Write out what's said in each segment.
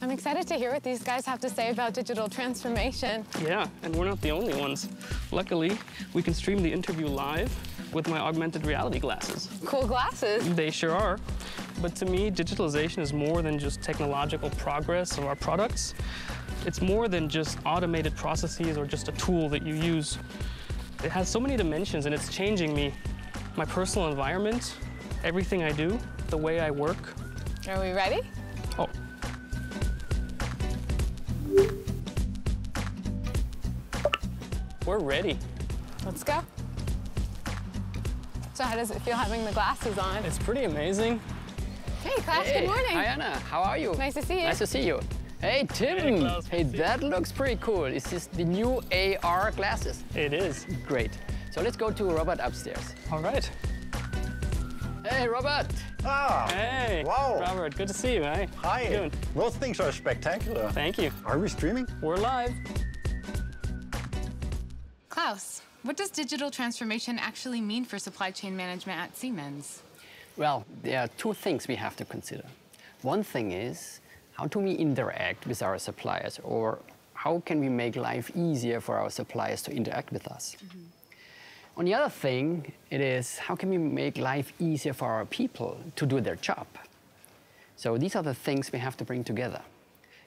I'm excited to hear what these guys have to say about digital transformation. Yeah, and we're not the only ones. Luckily, we can stream the interview live with my augmented reality glasses. Cool glasses. They sure are. But to me, digitalization is more than just technological progress of our products. It's more than just automated processes or just a tool that you use. It has so many dimensions, and it's changing me. My personal environment, everything I do, the way I work. Are we ready? Oh. We're ready. Let's go. So how does it feel having the glasses on? It's pretty amazing. Hey, Klaus, Hey, good morning. hi, Anna. How are you? Nice to see you. Nice to see you. Hey, Tim. Hey, Klaus, Hey, good to see that looks pretty cool. Is this the new AR glasses? It is. Great. So let's go to Robert upstairs. All right. Hey, Robert. Ah, Hey, wow. Robert, good to see you, eh? Hi. How you doing? Those things are spectacular. Thank you. Are we streaming? We're live. Klaus, what does digital transformation actually mean for supply chain management at Siemens? Well, there are two things we have to consider. One thing is, how do we interact with our suppliers, or how can we make life easier for our suppliers to interact with us? On the other thing, it is, how can we make life easier for our people to do their job? So these are the things we have to bring together.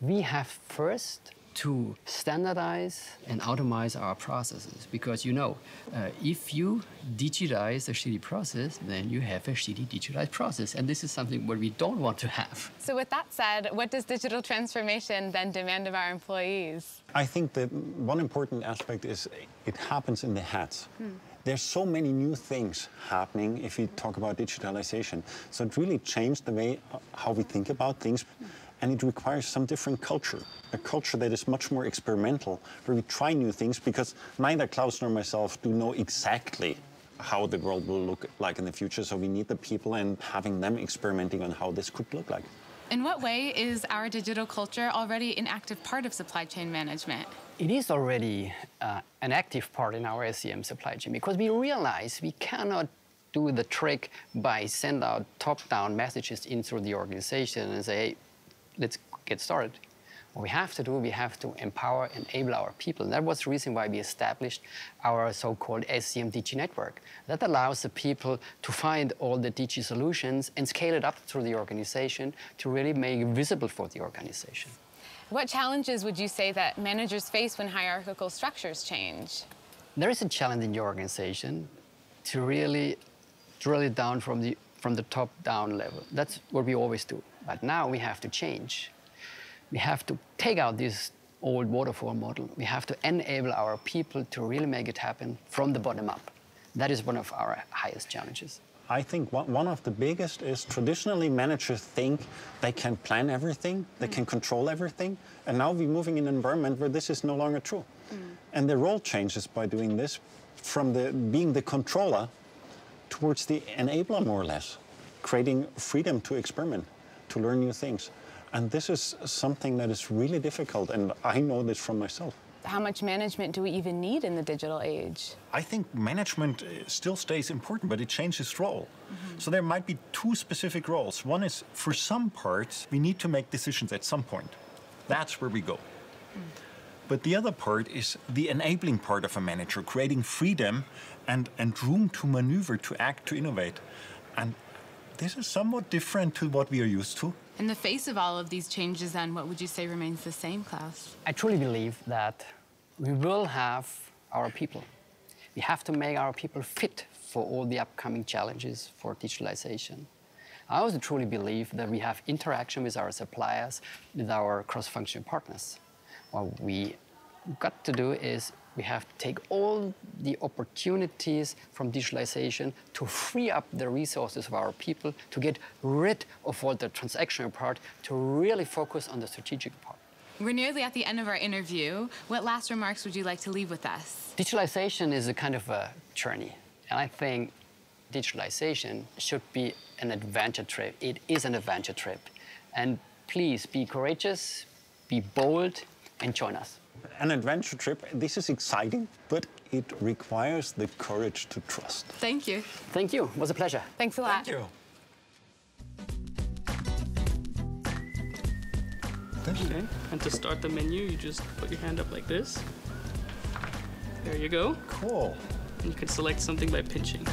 We have first to standardize and automate our processes, because if you digitize a shitty process, then you have a shitty digitized process, and this is something what we don't want to have. So with that said, what does digital transformation then demand of our employees? I think that one important aspect is it happens in the heads. There's so many new things happening if we talk about digitalization. So it really changed the way how we think about things. And it requires some different culture, a culture that is much more experimental, where we try new things, because neither Klaus nor myself do know exactly how the world will look like in the future. So we need the people and having them experimenting on how this could look like. In what way is our digital culture already an active part of supply chain management? It is already an active part in our SCM supply chain, because we realize we cannot do the trick by send out top-down messages in through the organization and say, hey, let's get started. What we have to do, we have to empower, enable our people. And that was the reason why we established our so-called SCM DG network. That allows the people to find all the DG solutions and scale it up through the organization to really make it visible for the organization. What challenges would you say that managers face when hierarchical structures change? There is a challenge in your organization to really drill it down from the top-down level. That's what we always do. But now we have to change. We have to take out this old waterfall model. We have to enable our people to really make it happen from the bottom up. That is one of our highest challenges. I think one of the biggest is traditionally managers think they can plan everything, they can control everything, and now we're moving in an environment where this is no longer true. And the role changes by doing this from being the controller towards the enabler, more or less, creating freedom to experiment, to learn new things. And this is something that is really difficult, and I know this from myself. How much management do we even need in the digital age? I think management still stays important, but it changes role. So there might be two specific roles. One is, for some parts, we need to make decisions at some point. That's where we go. But the other part is the enabling part of a manager, creating freedom and room to maneuver, to act, to innovate. And this is somewhat different to what we are used to. In the face of all of these changes, then, what would you say remains the same, Klaus? I truly believe that we will have our people. We have to make our people fit for all the upcoming challenges for digitalization. I also truly believe that we have interaction with our suppliers, with our cross-functional partners. What we got to do is we have to take all the opportunities from digitalization to free up the resources of our people, to get rid of all the transactional part, to really focus on the strategic part. We're nearly at the end of our interview. What last remarks would you like to leave with us? Digitalization is a kind of a journey, and I think digitalization should be an adventure trip. It is an adventure trip. And please be courageous, be bold, and join us. An adventure trip, this is exciting, but it requires the courage to trust. Thank you. Thank you. It was a pleasure. Thanks a lot. Thank you. Okay. And to start the menu, you just put your hand up like this. There you go. Cool. And you can select something by pinching.